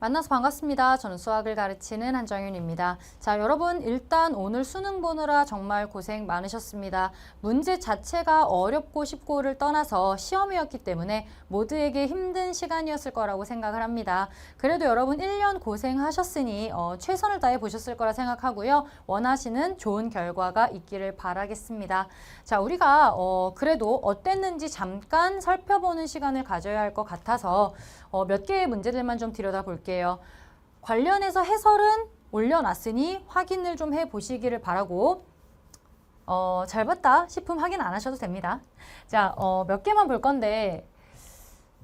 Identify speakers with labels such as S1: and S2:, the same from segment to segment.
S1: 만나서 반갑습니다. 저는 수학을 가르치는 한정윤입니다. 자, 여러분 일단 오늘 수능 보느라 정말 고생 많으셨습니다. 문제 자체가 어렵고 쉽고를 떠나서 시험이었기 때문에 모두에게 힘든 시간이었을 거라고 생각을 합니다. 그래도 여러분 1년 고생하셨으니 최선을 다해 보셨을 거라 생각하고요. 원하시는 좋은 결과가 있기를 바라겠습니다. 자, 우리가 그래도 어땠는지 잠깐 살펴보는 시간을 가져야 할 것 같아서 몇 개의 문제들만 좀 들여다볼게요. 관련해서 해설은 올려놨으니 확인을 좀 해보시기를 바라고 잘 봤다 싶으면 확인 안 하셔도 됩니다. 자, 몇 개만 볼 건데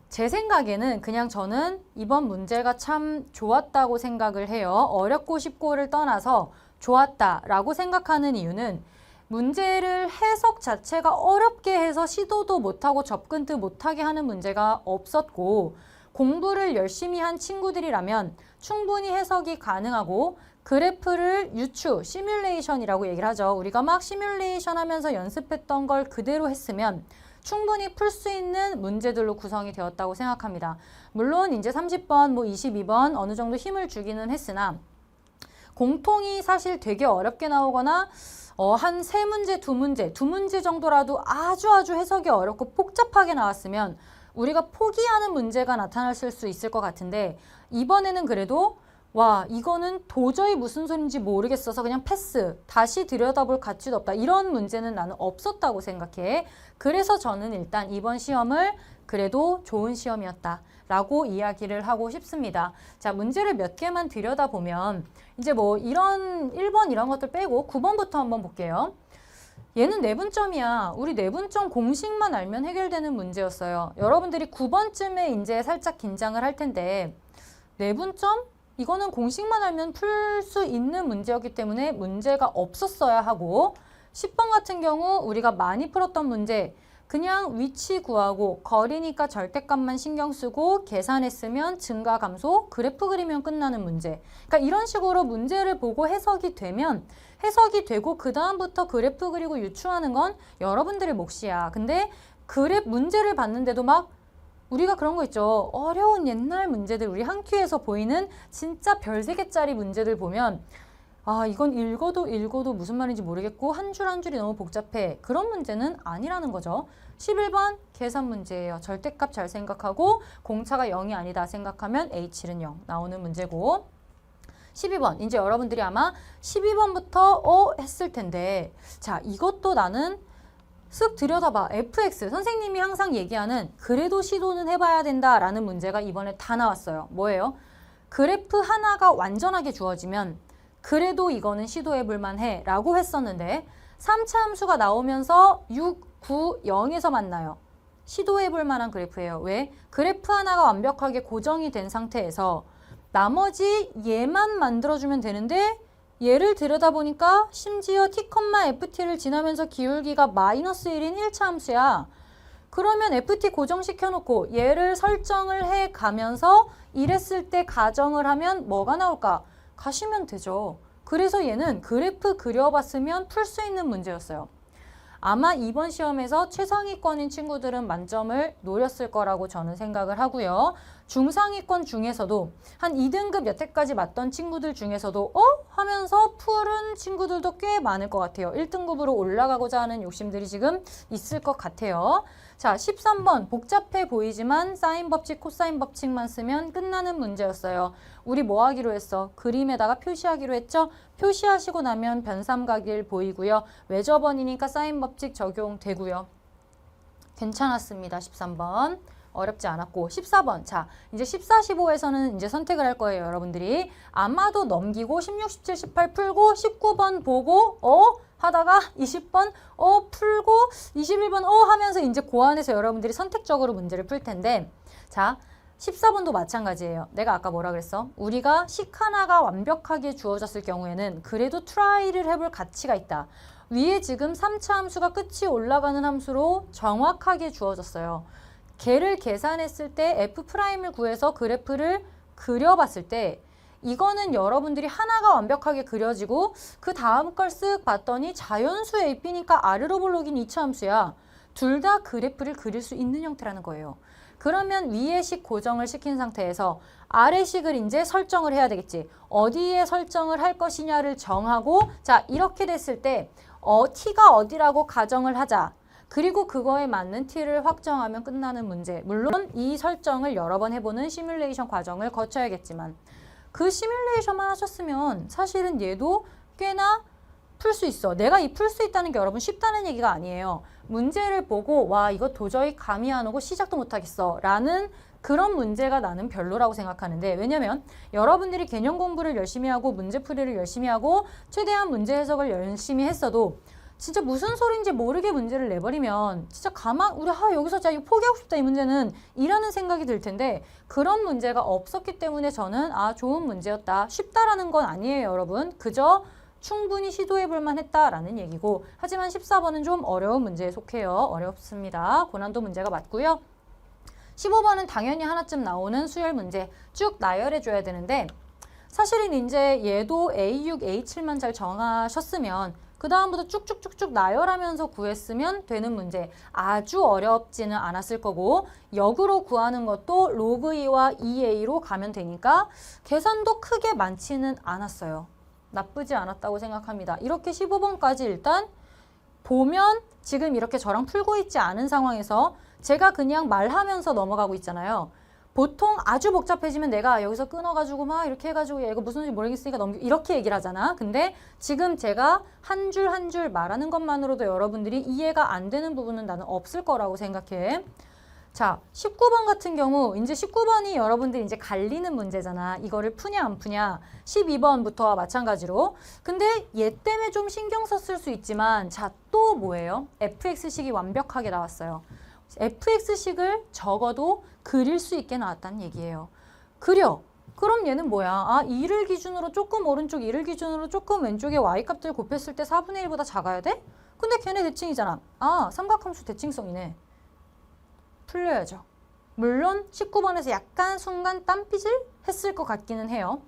S1: 제 생각에는 그냥 저는 이번 문제가 참 좋았다고 생각을 해요. 어렵고 쉽고를 떠나서 좋았다라고 생각하는 이유는 문제를 해석 자체가 어렵게 해서 시도도 못하고 접근도 못하게 하는 문제가 없었고 공부를 열심히 한 친구들이라면 충분히 해석이 가능하고 그래프를 유추, 시뮬레이션이라고 얘기를 하죠. 우리가 막 시뮬레이션 하면서 연습했던 걸 그대로 했으면 충분히 풀 수 있는 문제들로 구성이 되었다고 생각합니다. 물론 이제 30번, 22번 어느 정도 힘을 주기는 했으나 공통이 사실 되게 어렵게 나오거나 한 3문제, 2문제 정도라도 아주 해석이 어렵고 복잡하게 나왔으면 우리가 포기하는 문제가 나타났을 수 있을 것 같은데 이번에는 그래도 와 이거는 도저히 무슨 소린지 모르겠어서 그냥 패스, 다시 들여다볼 가치도 없다. 이런 문제는 나는 없었다고 생각해. 그래서 저는 일단 이번 시험을 그래도 좋은 시험이었다 라고 이야기를 하고 싶습니다. 자, 문제를 몇 개만 들여다보면 이제 뭐 이런 1번 이런 것들 빼고 9번부터 한번 볼게요. 얘는 내분점이야. 우리 내분점 공식만 알면 해결되는 문제였어요. 여러분들이 9번쯤에 이제 살짝 긴장을 할 텐데 내분점? 이거는 공식만 알면 풀 수 있는 문제였기 때문에 문제가 없었어야 하고 10번 같은 경우 우리가 많이 풀었던 문제 그냥 위치 구하고 거리니까 절대값만 신경 쓰고 계산했으면 증가 감소 그래프 그리면 끝나는 문제. 그러니까 이런 식으로 문제를 보고 해석이 되면 해석이 되고 그 다음부터 그래프 그리고 유추하는 건 여러분들의 몫이야. 근데 문제를 봤는데도 막 우리가 그런 거 있죠. 어려운 옛날 문제들 우리 한 큐에서 보이는 진짜 별 3개짜리 문제들 보면 아 이건 읽어도 무슨 말인지 모르겠고 한 줄 한 줄이 너무 복잡해. 그런 문제는 아니라는 거죠. 11번 계산 문제예요. 절대값 잘 생각하고 공차가 0이 아니다 생각하면 H는 0 나오는 문제고 12번 이제 여러분들이 아마 12번부터 했을 텐데 자 이것도 나는 쓱 들여다봐. fx 선생님이 항상 얘기하는 그래도 시도는 해봐야 된다라는 문제가 이번에 다 나왔어요. 뭐예요? 그래프 하나가 완전하게 주어지면 그래도 이거는 시도해볼 만해 라고 했었는데 3차 함수가 나오면서 6, 9, 0에서 만나요. 시도해볼 만한 그래프예요. 왜? 그래프 하나가 완벽하게 고정이 된 상태에서 나머지 얘만 만들어주면 되는데 얘를 들여다보니까 심지어 t, ft를 지나면서 기울기가 -1인 1차 함수야. 그러면 ft 고정시켜놓고 얘를 설정을 해가면서 이랬을 때 가정을 하면 뭐가 나올까? 가시면 되죠. 그래서 얘는 그래프 그려봤으면 풀 수 있는 문제였어요. 아마 이번 시험에서 최상위권인 친구들은 만점을 노렸을 거라고 저는 생각을 하고요. 중상위권 중에서도 한 2등급 여태까지 맞던 친구들 중에서도 하면서 푸른 친구들도 꽤 많을 것 같아요. 1등급으로 올라가고자 하는 욕심들이 지금 있을 것 같아요. 자, 13번 복잡해 보이지만 사인 법칙, 코사인 법칙만 쓰면 끝나는 문제였어요. 우리 뭐 하기로 했어? 그림에다가 표시하기로 했죠? 표시하시고 나면 변삼각일 보이고요. 외접원이니까 사인 법칙 적용되고요. 괜찮았습니다. 13번. 어렵지 않았고 14번. 자, 이제 14, 15에서는 이제 선택을 할 거예요, 여러분들이. 아마도 넘기고 16, 17, 18 풀고 19번 보고 하다가 20번 풀고 21번 하면서 이제 고안해서 여러분들이 선택적으로 문제를 풀 텐데 자, 14번도 마찬가지예요. 내가 아까 뭐라 그랬어? 우리가 식 하나가 완벽하게 주어졌을 경우에는 그래도 트라이를 해볼 가치가 있다. 위에 지금 3차 함수가 끝이 올라가는 함수로 정확하게 주어졌어요. 걔를 계산했을 때 F'을 구해서 그래프를 그려봤을 때 이거는 여러분들이 하나가 완벽하게 그려지고 그 다음 걸 쓱 봤더니 자연수 AP니까 아래로 볼록인 2차 함수야. 둘 다 그래프를 그릴 수 있는 형태라는 거예요. 그러면 위의 식 고정을 시킨 상태에서 아래 식을 이제 설정을 해야 되겠지. 어디에 설정을 할 것이냐를 정하고 자 이렇게 됐을 때 t가 어디라고 가정을 하자. 그리고 그거에 맞는 t를 확정하면 끝나는 문제. 물론 이 설정을 여러 번 해보는 시뮬레이션 과정을 거쳐야겠지만 그 시뮬레이션만 하셨으면 사실은 얘도 꽤나 풀 수 있어. 내가 이 풀 수 있다는 게 여러분 쉽다는 얘기가 아니에요. 문제를 보고 와 이거 도저히 감이 안 오고 시작도 못하겠어 라는 그런 문제가 나는 별로라고 생각하는데 왜냐면 여러분들이 개념 공부를 열심히 하고 문제풀이를 열심히 하고 최대한 문제 해석을 열심히 했어도 진짜 무슨 소리인지 모르게 문제를 내버리면 진짜 우리 여기서 진짜 이거 포기하고 싶다 이 문제는 이라는 생각이 들 텐데 그런 문제가 없었기 때문에 저는 좋은 문제였다. 쉽다라는 건 아니에요 여러분. 그저 충분히 시도해볼 만했다라는 얘기고 하지만 14번은 좀 어려운 문제에 속해요. 어렵습니다. 고난도 문제가 맞고요. 15번은 당연히 하나쯤 나오는 수열 문제 쭉 나열해줘야 되는데 사실은 이제 얘도 A6, A7만 잘 정하셨으면 그 다음부터 쭉쭉쭉쭉 나열하면서 구했으면 되는 문제 아주 어렵지는 않았을 거고 역으로 구하는 것도 로그 2와 2A로 가면 되니까 계산도 크게 많지는 않았어요. 나쁘지 않았다고 생각합니다. 이렇게 15번까지 일단 보면 지금 이렇게 저랑 풀고 있지 않은 상황에서 제가 그냥 말하면서 넘어가고 있잖아요. 보통 아주 복잡해지면 내가 여기서 끊어가지고 막 이렇게 해가지고 야, 이거 무슨 소리인지 모르겠으니까 이렇게 얘기를 하잖아. 근데 지금 제가 한 줄 한 줄 말하는 것만으로도 여러분들이 이해가 안 되는 부분은 나는 없을 거라고 생각해. 자, 19번 같은 경우 이제 19번이 여러분들 이제 갈리는 문제잖아. 이거를 푸냐 안 푸냐. 12번부터와 마찬가지로. 근데 얘 때문에 좀 신경 썼을 수 있지만 자, 또 뭐예요? fx식이 완벽하게 나왔어요. fx식을 적어도 그릴 수 있게 나왔다는 얘기예요. 그려. 그럼 얘는 뭐야? 2를 기준으로 조금 오른쪽, 2를 기준으로 조금 왼쪽에 y값들 곱했을 때 4분의 1보다 작아야 돼? 근데 걔네 대칭이잖아. 삼각함수 대칭성이네. 풀려야죠. 물론 19번에서 약간 순간 땀삐질 했을 것 같기는 해요.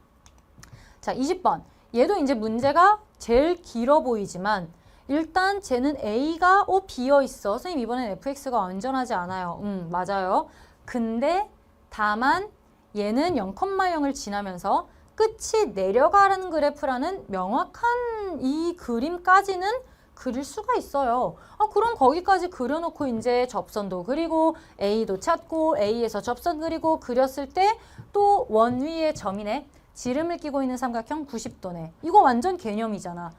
S1: 자, 20번. 얘도 이제 문제가 제일 길어 보이지만 일단 쟤는 A가 비어있어. 선생님 이번엔 fx가 완전하지 않아요. 맞아요. 근데 다만 얘는 0,0을 지나면서 끝이 내려가는 그래프라는 명확한 이 그림까지는 그릴 수가 있어요. 그럼 거기까지 그려놓고 이제 접선도 그리고 A도 찾고 A에서 접선 그리고 그렸을 때 또 원 위에 점이네. 지름을 끼고 있는 삼각형 90도네. 이거 완전 개념이잖아.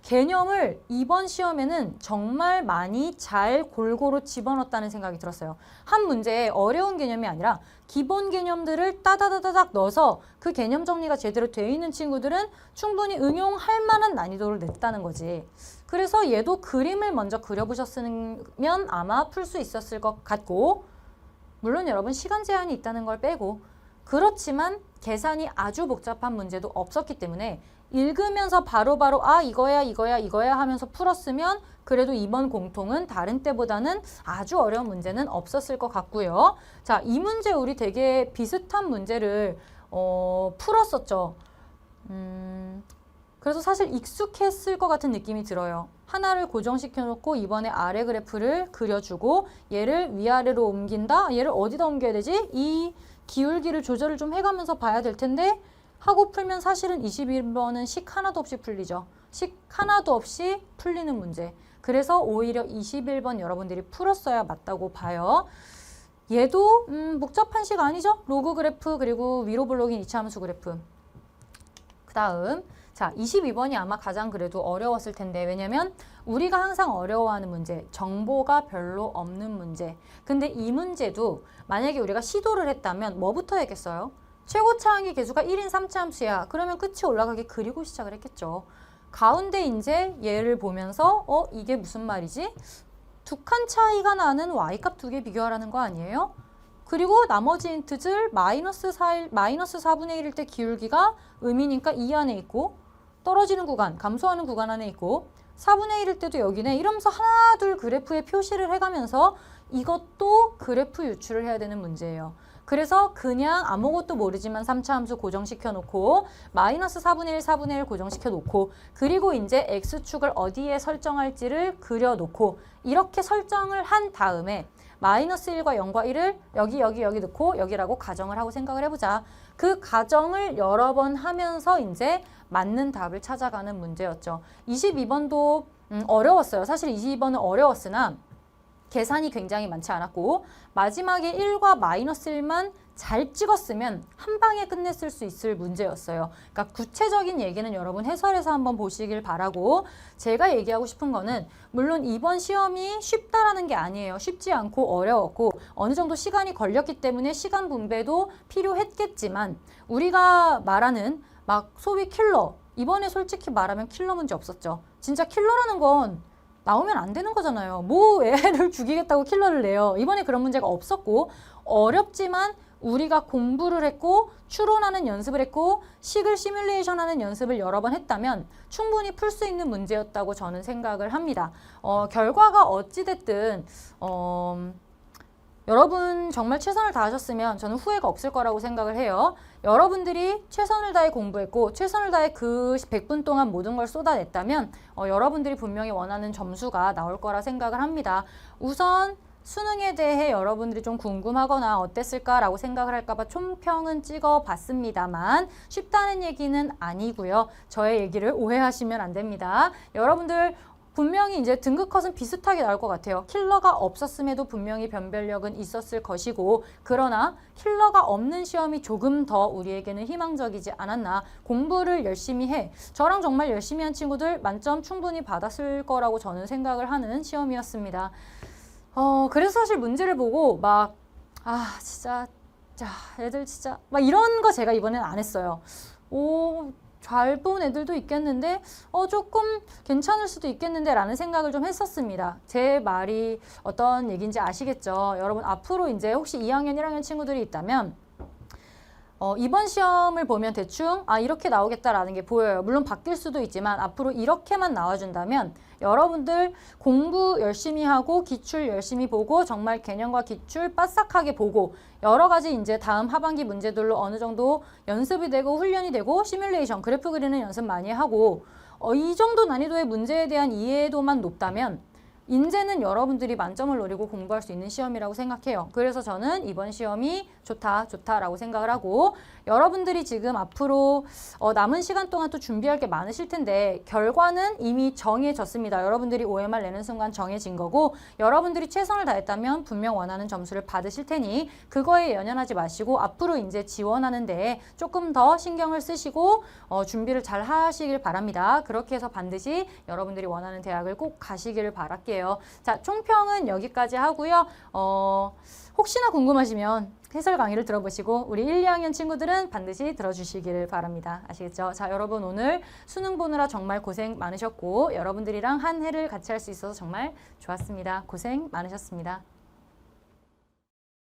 S1: 개념을 이번 시험에는 정말 많이 잘 골고루 집어넣었다는 생각이 들었어요. 한 문제에 어려운 개념이 아니라 기본 개념들을 따다다다닥 넣어서 그 개념 정리가 제대로 되어 있는 친구들은 충분히 응용할 만한 난이도를 냈다는 거지. 그래서 얘도 그림을 먼저 그려보셨으면 아마 풀 수 있었을 것 같고 물론 여러분 시간 제한이 있다는 걸 빼고 그렇지만 계산이 아주 복잡한 문제도 없었기 때문에 읽으면서 바로바로 이거야 하면서 풀었으면 그래도 이번 공통은 다른 때보다는 아주 어려운 문제는 없었을 것 같고요. 자, 이 문제 우리 되게 비슷한 문제를 풀었었죠. 그래서 사실 익숙했을 것 같은 느낌이 들어요. 하나를 고정시켜 놓고 이번에 아래 그래프를 그려주고 얘를 위아래로 옮긴다? 얘를 어디다 옮겨야 되지? 이 기울기를 조절을 좀 해가면서 봐야 될 텐데 하고 풀면 사실은 21번은 식 하나도 없이 풀리죠. 식 하나도 없이 풀리는 문제. 그래서 오히려 21번 여러분들이 풀었어야 맞다고 봐요. 얘도 복잡한 식 아니죠? 로그 그래프 그리고 위로 블록인 이차함수 그래프. 그 다음 자 22번이 아마 가장 그래도 어려웠을 텐데 왜냐면 우리가 항상 어려워하는 문제 정보가 별로 없는 문제. 근데 이 문제도 만약에 우리가 시도를 했다면 뭐부터 했겠어요? 최고차 항의 계수가 1인 3차 함수야. 그러면 끝이 올라가게 그리고 시작을 했겠죠. 가운데 이제 얘를 보면서 이게 무슨 말이지? 두 칸 차이가 나는 y값 두 개 비교하라는 거 아니에요? 그리고 나머지 인트들 마이너스 4분의 1일 때 기울기가 음이니까 이 안에 있고 떨어지는 구간, 감소하는 구간 안에 있고 4분의 1일 때도 여기네. 이러면서 하나 둘 그래프에 표시를 해가면서 이것도 그래프 유출을 해야 되는 문제예요. 그래서 그냥 아무것도 모르지만 3차 함수 고정시켜 놓고 마이너스 4분의 1, 4분의 1 고정시켜 놓고 그리고 이제 x축을 어디에 설정할지를 그려 놓고 이렇게 설정을 한 다음에 마이너스 1과 0과 1을 여기 넣고 여기라고 가정을 하고 생각을 해보자. 그 가정을 여러 번 하면서 이제 맞는 답을 찾아가는 문제였죠. 22번도 어려웠어요. 사실 22번은 어려웠으나 계산이 굉장히 많지 않았고 마지막에 1과 마이너스 1만 잘 찍었으면 한 방에 끝냈을 수 있을 문제였어요. 그러니까 구체적인 얘기는 여러분 해설해서 한번 보시길 바라고 제가 얘기하고 싶은 거는 물론 이번 시험이 쉽다라는 게 아니에요. 쉽지 않고 어려웠고 어느 정도 시간이 걸렸기 때문에 시간 분배도 필요했겠지만 우리가 말하는 막 소위 킬러 이번에 솔직히 말하면 킬러 문제 없었죠. 진짜 킬러라는 건 나오면 안 되는 거잖아요. 뭐 애를 죽이겠다고 킬러를 내요. 이번에 그런 문제가 없었고 어렵지만 우리가 공부를 했고 추론하는 연습을 했고 식을 시뮬레이션하는 연습을 여러 번 했다면 충분히 풀 수 있는 문제였다고 저는 생각을 합니다. 결과가 어찌됐든 여러분 정말 최선을 다하셨으면 저는 후회가 없을 거라고 생각을 해요. 여러분들이 최선을 다해 공부했고 최선을 다해 그 100분 동안 모든 걸 쏟아냈다면 여러분들이 분명히 원하는 점수가 나올 거라 생각을 합니다. 우선 수능에 대해 여러분들이 좀 궁금하거나 어땠을까라고 생각을 할까봐 총평은 찍어봤습니다만 쉽다는 얘기는 아니고요. 저의 얘기를 오해하시면 안 됩니다. 여러분들 분명히 이제 등급 컷은 비슷하게 나올 것 같아요. 킬러가 없었음에도 분명히 변별력은 있었을 것이고 그러나 킬러가 없는 시험이 조금 더 우리에게는 희망적이지 않았나. 공부를 열심히 해. 저랑 정말 열심히 한 친구들 만점 충분히 받았을 거라고 저는 생각을 하는 시험이었습니다. 그래서 사실 문제를 보고 막 진짜 자 애들 진짜 막 이런 거 제가 이번엔 안 했어요. 잘 본 애들도 있겠는데 조금 괜찮을 수도 있겠는데 라는 생각을 좀 했었습니다. 제 말이 어떤 얘기인지 아시겠죠? 여러분 앞으로 이제 혹시 2학년, 1학년 친구들이 있다면 이번 시험을 보면 대충 이렇게 나오겠다라는 게 보여요. 물론 바뀔 수도 있지만 앞으로 이렇게만 나와준다면 여러분들 공부 열심히 하고 기출 열심히 보고 정말 개념과 기출 빠삭하게 보고 여러 가지 이제 다음 하반기 문제들로 어느 정도 연습이 되고 훈련이 되고 시뮬레이션, 그래프 그리는 연습 많이 하고 이 정도 난이도의 문제에 대한 이해도만 높다면 이제는 여러분들이 만점을 노리고 공부할 수 있는 시험이라고 생각해요. 그래서 저는 이번 시험이 좋다라고 생각을 하고 여러분들이 지금 앞으로 남은 시간 동안 또 준비할 게 많으실 텐데 결과는 이미 정해졌습니다. 여러분들이 OMR 내는 순간 정해진 거고 여러분들이 최선을 다했다면 분명 원하는 점수를 받으실 테니 그거에 연연하지 마시고 앞으로 이제 지원하는 데에 조금 더 신경을 쓰시고 준비를 잘 하시길 바랍니다. 그렇게 해서 반드시 여러분들이 원하는 대학을 꼭 가시기를 바랄게요. 자, 총평은 여기까지 하고요. 혹시나 궁금하시면 해설 강의를 들어보시고 우리 1, 2학년 친구들은 반드시 들어주시기를 바랍니다. 아시겠죠? 자, 여러분 오늘 수능 보느라 정말 고생 많으셨고 여러분들이랑 한 해를 같이 할 수 있어서 정말 좋았습니다. 고생 많으셨습니다.